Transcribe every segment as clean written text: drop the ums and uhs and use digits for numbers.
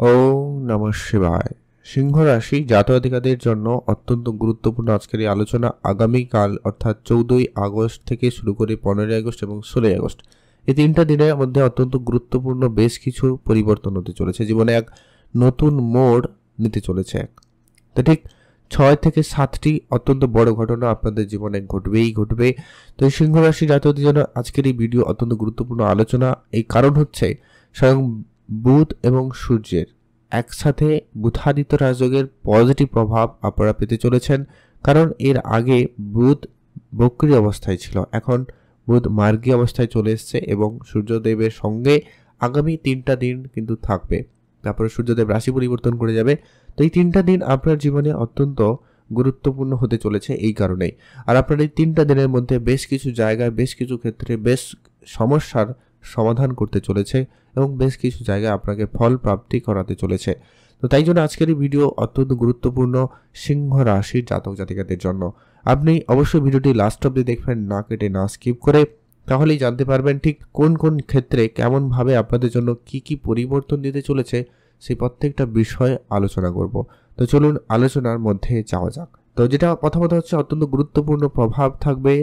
ওম নমঃ শিবায়। সিংহ রাশি জাতক-জাতিকাদের জন্য অত্যন্ত গুরুত্বপূর্ণ আজকের এই আলোচনা। আগামীকাল অর্থাৎ 14ই আগস্ট থেকে শুরু করে 15ই আগস্ট এবং 16ই আগস্ট এই 3টা দিনের মধ্যে অত্যন্ত গুরুত্বপূর্ণ বেশ কিছু পরিবর্তন হতে চলেছে। জীবনে এক নতুন মোড় নিতে চলেছে। তো ঠিক 6 থেকে 7টি অত্যন্ত বড় ঘটনা আপনাদের জীবনে ঘটবে। তো এই সিংহ রাশি জাতকদের জন্য আজকের এই ভিডিও অত্যন্ত গুরুত্বপূর্ণ আলোচনা। এই কারণ হচ্ছে স্বয়ং বুধ এবং সূর্যের একসাথে বুধাদিত্য রাজযোগের পজিটিভ প্রভাব আপনারা পেতে চলেছেন। কারণ এর আগে বুধ বক্রী অবস্থায় ছিল, এখন বুধ মার্গী অবস্থায় চলে এসছে এবং সূর্যদেবের সঙ্গে আগামী 3টা দিন কিন্তু থাকবে। তারপরে সূর্যদেব রাশি পরিবর্তন করে যাবে। তো এই 3টা দিন আপনার জীবনে অত্যন্ত গুরুত্বপূর্ণ হতে চলেছে এই কারণেই। আর আপনার এই 3টা দিনের মধ্যে বেশ কিছু জায়গায় বেশ কিছু ক্ষেত্রে বেশ সমস্যার সমাধান করতে চলেছে এবং বেশ কিছু জায়গায় আপনাকে ফল প্রাপ্তি করাতে চলেছে। তো তাই জন্য আজকের এই ভিডিও অত্যন্ত গুরুত্বপূর্ণ সিংহ রাশির জাতক জাতিকাদের জন্য। আপনি অবশ্যই ভিডিওটি লাস্ট অবধি দেখবেন, না কেটে না স্কিপ করে, তাহলেই জানতে পারবেন ঠিক কোন কোন ক্ষেত্রে কেমনভাবে আপনাদের জন্য কি পরিবর্তন দিতে চলেছে সেই প্রত্যেকটা বিষয়ে আলোচনা করব। তো চলুন আলোচনার মধ্যে যাওয়া যাক। তো যেটা প্রথমত হচ্ছে অত্যন্ত গুরুত্বপূর্ণ প্রভাব থাকবে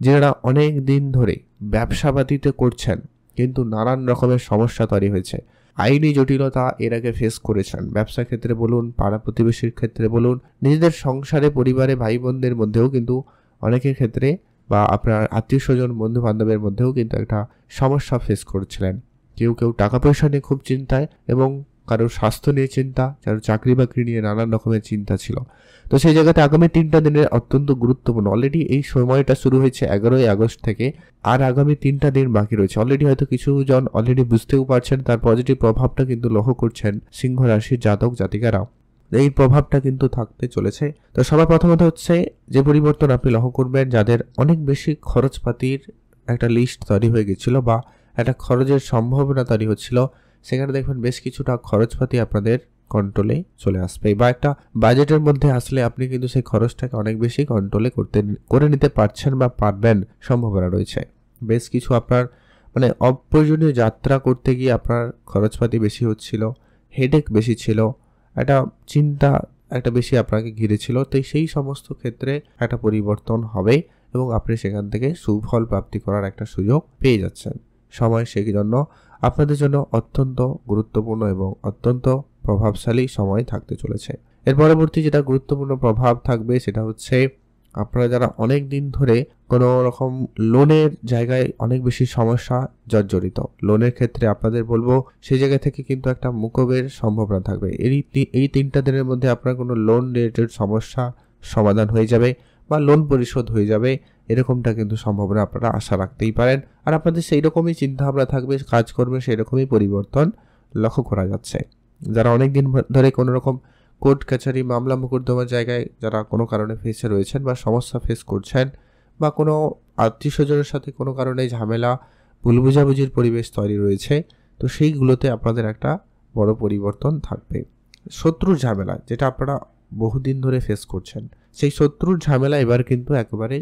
যারা অনেক দিন ধরে ব্যবসাপাতিতে করছেন কিন্তু নানান রকমের সমস্যা তৈরি হয়েছে, আইনি জটিলতা এর আগে ফেস করেছেন। ব্যবসা ক্ষেত্রে বলুন, পাড়া প্রতিবেশীর ক্ষেত্রে বলুন, নিজেদের সংসারে পরিবারে ভাই বোনদের মধ্যেও কিন্তু অনেকের ক্ষেত্রে বা আপনার আত্মীয় স্বজন বন্ধু বান্ধবের মধ্যেও কিন্তু একটা সমস্যা ফেস করছিলেন। কেউ টাকা পয়সা নিয়ে খুব চিন্তায় এবং কারোর স্বাস্থ্য নিয়ে চিন্তা, কারোর চাকরি বাকরি নিয়ে নানান রকমের চিন্তা ছিল। তো সেই জায়গাতে আগামী 3টা দিনের অত্যন্ত গুরুত্বপূর্ণ। অলরেডি এই সময়টা শুরু হয়েছে 11ই আগস্ট থেকে, আর আগামী 3টা দিন বাকি রয়েছে। অলরেডি হয়তো কিছু জন অলরেডি বুঝতেও পারছেন, তার পজিটিভ প্রভাবটা কিন্তু লক্ষ্য করছেন সিংহ রাশির জাতক জাতিকারা। এই প্রভাবটা কিন্তু থাকতে চলেছে। তো সবার প্রথমত হচ্ছে যে পরিবর্তন আপনি লক্ষ্য করবেন, যাদের অনেক বেশি খরচপাতির একটা লিস্ট তৈরি হয়ে গেছিল বা একটা খরচের সম্ভাবনা তৈরি হচ্ছিল, সেখানে দেখবেন বেশ কিছুটা খরচপাতি আপনাদের কন্ট্রোলে চলে আসবে বা একটা বাজেটের মধ্যে আসলে আপনি কিন্তু সেই খরচটাকে অনেক বেশি কন্ট্রোলে করে নিতে পারছেন বা পারবেন, সম্ভাবনা রয়েছে। বেশ কিছু আপনার মানে অপ্রয়োজনীয় যাত্রা করতে গিয়ে আপনার খরচপাতি বেশি হচ্ছিল, হেডেক বেশি ছিল, একটা চিন্তা একটা বেশি আপনাকে ঘিরেছিল। তো সেই সমস্ত ক্ষেত্রে একটা পরিবর্তন হবে এবং আপনি সেখান থেকে সুফল প্রাপ্তি করার একটা সুযোগ পেয়ে যাচ্ছেন। সময় সেই জন্য আপনাদের জন্য অত্যন্ত গুরুত্বপূর্ণ এবং অত্যন্ত প্রভাবশালী সময় থাকতে চলেছে। এর পরবর্তী যেটা গুরুত্বপূর্ণ প্রভাব থাকবে সেটা হচ্ছে আপনারা যারা অনেক দিন ধরে কোনো রকম লোনের জায়গায় অনেক বেশি সমস্যা জর্জরিত, লোনের ক্ষেত্রে আপনাদের বলবো সেই জায়গা থেকে কিন্তু একটা মুকুবের সম্ভাবনা থাকবে। এই 3টা দিনের মধ্যে আপনার কোনো লোন রিলেটেড সমস্যা সমাধান হয়ে যাবে বা লোন পরিশোধ হয়ে যাবে, এরকমটা কিন্তু সম্ভাবনা আপনারা আশা রাখতেই পারেন। আর আপনাদের সেই রকমই চিন্তাভাবনা থাকবে, কাজ করবে সেই রকমই পরিবর্তন লক্ষ্য করা যাচ্ছে। যারা অনেক দিন ধরে কোনো রকম কোর্ট কাছারি মামলা মোকদ্দমার জায়গায় যারা কোনো কারণে ফেসে রয়েছেন বা সমস্যা ফেস করছেন বা কোনো আত্মীয় স্বজনের সাথে কোনো কারণে ঝামেলা ভুল বোঝাবুঝির পরিবেশ তৈরি রয়েছে, তো সেইগুলোতে আপনাদের একটা বড় পরিবর্তন থাকবে। শত্রুর ঝামেলা যেটা আপনারা বহুদিন ধরে ফেস করছেন, সেই শত্রুর ঝামেলা এবার কিন্তু একেবারে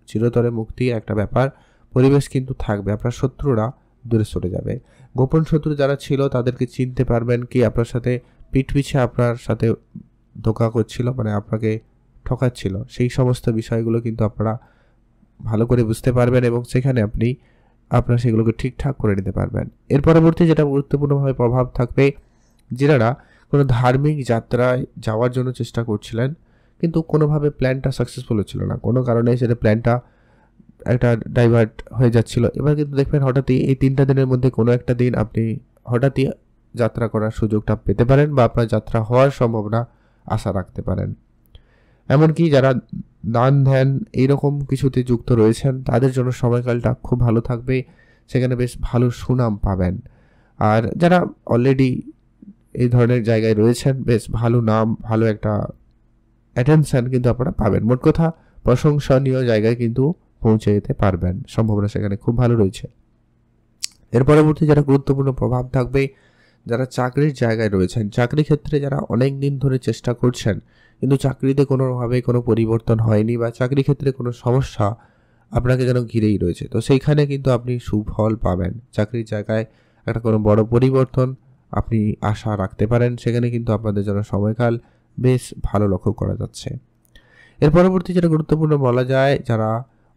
চিরতরে মুক্তির একটা ব্যাপার পরিবেশ কিন্তু থাকবে। আপনার শত্রুরা দূরে সরে যাবে। গোপন শত্রু যারা ছিল তাদেরকে চিনতে পারবেন, কি আপনার সাথে পিঠ পিছে আপনার সাথে ধোঁকা করছিল, মানে আপনাকে ঠকাচ্ছিল, সেই সমস্ত বিষয়গুলো কিন্তু আপনারা ভালো করে বুঝতে পারবেন এবং সেখানে আপনি আপনার সেগুলোকে ঠিকঠাক করে নিতে পারবেন। এর পরবর্তী যেটা গুরুত্বপূর্ণভাবে প্রভাব থাকবে, যারা কোনো ধার্মিক যাত্রায় যাওয়ার জন্য চেষ্টা করছিলেন কিন্তু কোনোভাবে প্ল্যানটা সাকসেসফুল হচ্ছিল না, কোনো কারণে সেটা প্ল্যানটা একটা ডাইভার্ট হয়ে যাচ্ছিল, এবার কিন্তু দেখবেন হঠাৎই এই 3টা দিনের মধ্যে কোনো একটা দিন আপনি হঠাৎই যাত্রা করার সুযোগটা পেতে পারেন বা আপনার যাত্রা হওয়ার সম্ভাবনা আশা রাখতে পারেন। এমনকি যারা দান ধ্যান এইরকম কিছুতে যুক্ত রয়েছেন তাদের জন্য সময়কালটা খুব ভালো থাকবে, সেখানে বেশ ভালো সুনাম পাবেন। আর যারা অলরেডি এই ধরনের জায়গায় রয়েছেন বেশ ভালো নাম, ভালো একটা অ্যাটেনশন কিন্তু আপনারা পাবেন। মোট কথা প্রশংসনীয় জায়গায় কিন্তু পৌঁছে যেতে পারবেন, সম্ভাবনা সেখানে খুব ভালো রয়েছে। এর পরবর্তী যারা গুরুত্বপূর্ণ প্রভাব থাকবে, যারা চাকরির জায়গায় রয়েছেন, চাকরি ক্ষেত্রে যারা অনেক দিন ধরে চেষ্টা করছেন কিন্তু চাকরিতে কোনোভাবে কোনো পরিবর্তন হয়নি বা চাকরি ক্ষেত্রে কোনো সমস্যা আপনাকে যেন ঘিরেই রয়েছে, তো সেইখানে কিন্তু আপনি সুফল পাবেন। চাকরির জায়গায় একটা কোনো বড় পরিবর্তন আপনি আশা রাখতে পারেন, সেখানে কিন্তু আপনাদের জন্য সময়কাল বেশ ভালো লক্ষ্য করা যাচ্ছে। এর পরবর্তী যেটা গুরুত্বপূর্ণ বলা যায়, যারা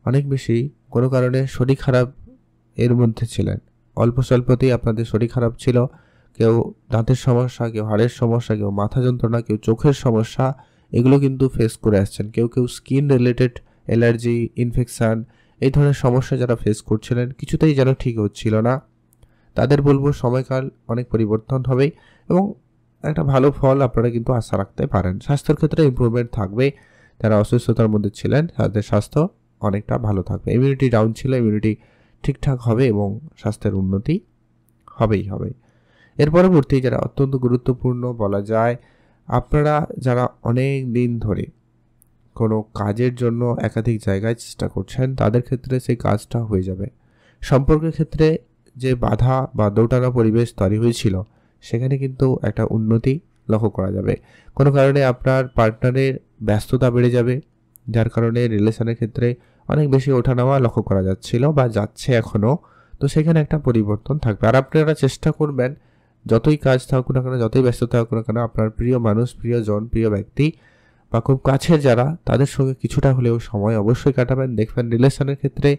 অনেক বেশি কোনো কারণে শরীর খারাপ এর মধ্যে ছিলেন, অল্প স্বল্পতেই আপনাদের শরীর খারাপ ছিল, কেউ দাঁতের সমস্যা, কেউ হাড়ের সমস্যা, কেউ মাথা যন্ত্রণা, কেউ চোখের সমস্যা, এগুলো কিন্তু ফেস করে আসছেন। কেউ স্কিন রিলেটেড অ্যালার্জি, ইনফেকশান, এই ধরনের সমস্যা যারা ফেস করছিলেন, কিছুতেই যেন ঠিক হচ্ছিল না, তাদের বলবো সময়কাল অনেক পরিবর্তন হবেই এবং একটা ভালো ফল আপনারা কিন্তু আশা রাখতে পারেন। স্বাস্থ্যের ক্ষেত্রে ইমপ্রুভমেন্ট থাকবে। যারা অসুস্থতার মধ্যে ছিলেন তাদের স্বাস্থ্য অনেকটা ভালো থাকবে। ইমিউনিটি ডাউন ছিল, ইমিউনিটি ঠিকঠাক হবে এবং স্বাস্থ্যের উন্নতি হবেই হবে। এর পরবর্তী যারা অত্যন্ত গুরুত্বপূর্ণ বলা যায়, আপনারা যারা অনেক দিন ধরে কোনো কাজের জন্য একাধিক জায়গায় চেষ্টা করছেন, তাদের ক্ষেত্রে সেই কাজটা হয়ে যাবে। সম্পর্কের ক্ষেত্রে যে বাধা বা দোটানা পরিবেশ তৈরি হয়েছিল, সেখানে কিন্তু একটা উন্নতি লক্ষ্য করা যাবে। কোনো কারণে আপনার পার্টনারের ব্যস্ততা বেড়ে যাবে, যার কারণে রিলেশনের ক্ষেত্রে অনেক বেশি ওঠানামা লক্ষ্য করা যাচ্ছিল বা যাচ্ছে এখনও। তো সেখানে একটা পরিবর্তন থাকবে। আর আপনারা চেষ্টা করবেন, যতই কাজ থাকুক না কেন, যতই ব্যস্ততা থাকুক না কেন, আপনার প্রিয় মানুষ, প্রিয়জন, প্রিয় ব্যক্তি বা খুব কাছের যারা, তাদের সঙ্গে কিছুটা হলেও সময় অবশ্যই কাটাবেন। দেখবেন রিলেশনের ক্ষেত্রে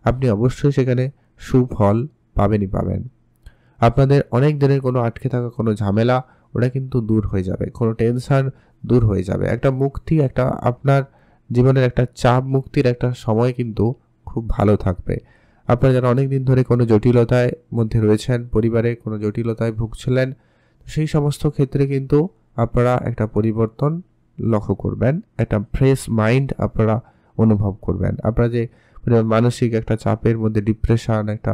আপনি অবশ্যই সেখানে সুফল পাবেনই পাবেন। আপনাদের অনেক দিনের কোনো আটকে থাকা কোনো ঝামেলা, ওটা কিন্তু দূর হয়ে যাবে। কোনো টেনশন দূর হয়ে যাবে। একটা মুক্তি, একটা আপনার জীবনের একটা চাপ মুক্তির একটা সময় কিন্তু খুব ভালো থাকবে। আপনারা যারা অনেক দিন ধরে কোনো জটিলতায় মধ্যে রয়েছেন, পরিবারে কোনো জটিলতায় ভুগছিলেন, সেই সমস্ত ক্ষেত্রে কিন্তু আপনারা একটা পরিবর্তন লক্ষ্য করবেন। একটা ফ্রেশ মাইন্ড আপনারা অনুভব করবেন। আপনারা যে মানসিক একটা চাপের মধ্যে, ডিপ্রেশন, একটা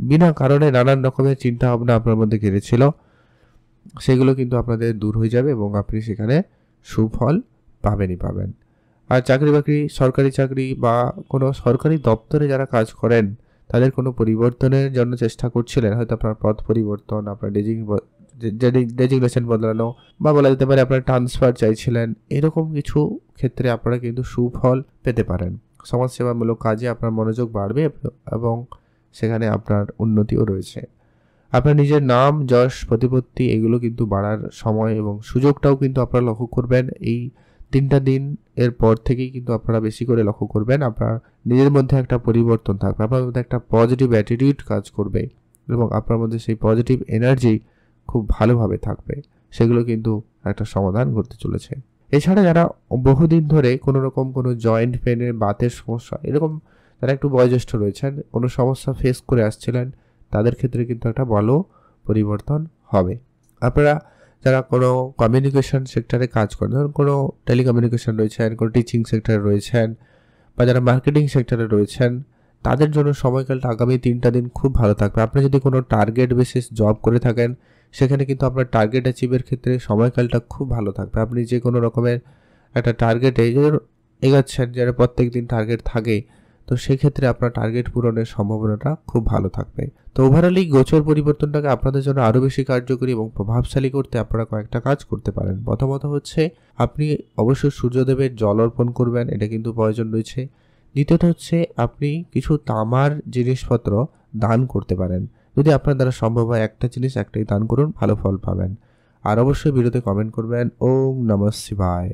বিনা কারণে নানান রকমের চিন্তা ভাবনা আপনার মধ্যে ঘিরেছিল, সেগুলো কিন্তু আপনাদের দূর হয়ে যাবে এবং আপনি সেখানে সুফল পাবেনই পাবেন। আর চাকরি বাকরি, সরকারি চাকরি বা কোনো সরকারি দপ্তরে যারা কাজ করেন, তাদের কোনো পরিবর্তনের জন্য চেষ্টা করছিলেন, হয়তো আপনার পদ পরিবর্তন, আপনার ডেজিগনেশন বদলানো, বা বলা যেতে পারে আপনার ট্রান্সফার চাইছিলেন, এরকম কিছু ক্ষেত্রে আপনারা কিন্তু সুফল পেতে পারেন। সমাজসেবামূলক কাজে আপনার মনোযোগ বাড়বে এবং সেখানে আপনার উন্নতিও রয়েছে। আপনার নিজের নাম, যশ, প্রতিপত্তি, এগুলো কিন্তু বাড়ার সময় এবং সুযোগটাও কিন্তু আপনারা লক্ষ্য করবেন। এই 3টা দিন এর পর থেকেই কিন্তু আপনারা বেশি করে লক্ষ্য করবেন। আপনার নিজের মধ্যে একটা পরিবর্তন থাকবে, আপনার মধ্যে একটা পজিটিভ অ্যাটিটিউড কাজ করবে এবং আপনার মধ্যে সেই পজিটিভ এনার্জি খুব ভালোভাবে থাকবে। সেগুলো কিন্তু একটা সমাধান ঘটতে চলেছে। এছাড়া যারা বহুদিন ধরে কোনো রকম কোনো জয়েন্ট পেনের, বাতের সমস্যা, এরকম যারা একটু বয়োজ্যেষ্ঠ রয়েছেন, কোনো সমস্যা ফেস করে আসছিলেন, তাদের ক্ষেত্রে কিন্তু একটা ভালো পরিবর্তন হবে। আপনারা যারা কোনো কমিউনিকেশন সেক্টরে কাজ করেন, ধরুন কোনো টেলিকমিউনিকেশন রয়েছেন, কোনো টিচিং সেক্টরে রয়েছেন, বা যারা মার্কেটিং সেক্টরে রয়েছেন, তাদের জন্য সময়কালটা আগামী 3টা দিন খুব ভালো থাকবে। আপনি যদি কোনো টার্গেট বেসিস জব করে থাকেন, সেখানে কিন্তু আপনার টার্গেট অ্যাচিভের ক্ষেত্রে সময়কালটা খুব ভালো থাকবে। আপনি যে কোনো রকমের একটা টার্গেটে এগাচ্ছেন, যারা প্রত্যেক দিন টার্গেট থাকে, তো সেক্ষেত্রে আপনার টার্গেট পূরণের সম্ভাবনাটা খুব ভালো থাকবে। তো ওভারঅলি গোচর পরিবর্তনটাকে আপনাদের জন্য আরও বেশি কার্যকরী এবং প্রভাবশালী করতে আপনারা কয়েকটা কাজ করতে পারেন। প্রথমত হচ্ছে, আপনি অবশ্যই সূর্যদেবের জল অর্পণ করবেন, এটা কিন্তু প্রয়োজন রয়েছে। দ্বিতীয়ত হচ্ছে, আপনি কিছু তামার জিনিসপত্র দান করতে পারেন। যদি আপনার দ্বারা সম্ভব হয় একটা জিনিস একটাই দান করুন, ভালো ফল পাবেন। আর অবশ্যই ভিডিওতে কমেন্ট করবেন। ওম নমঃ শিবায়।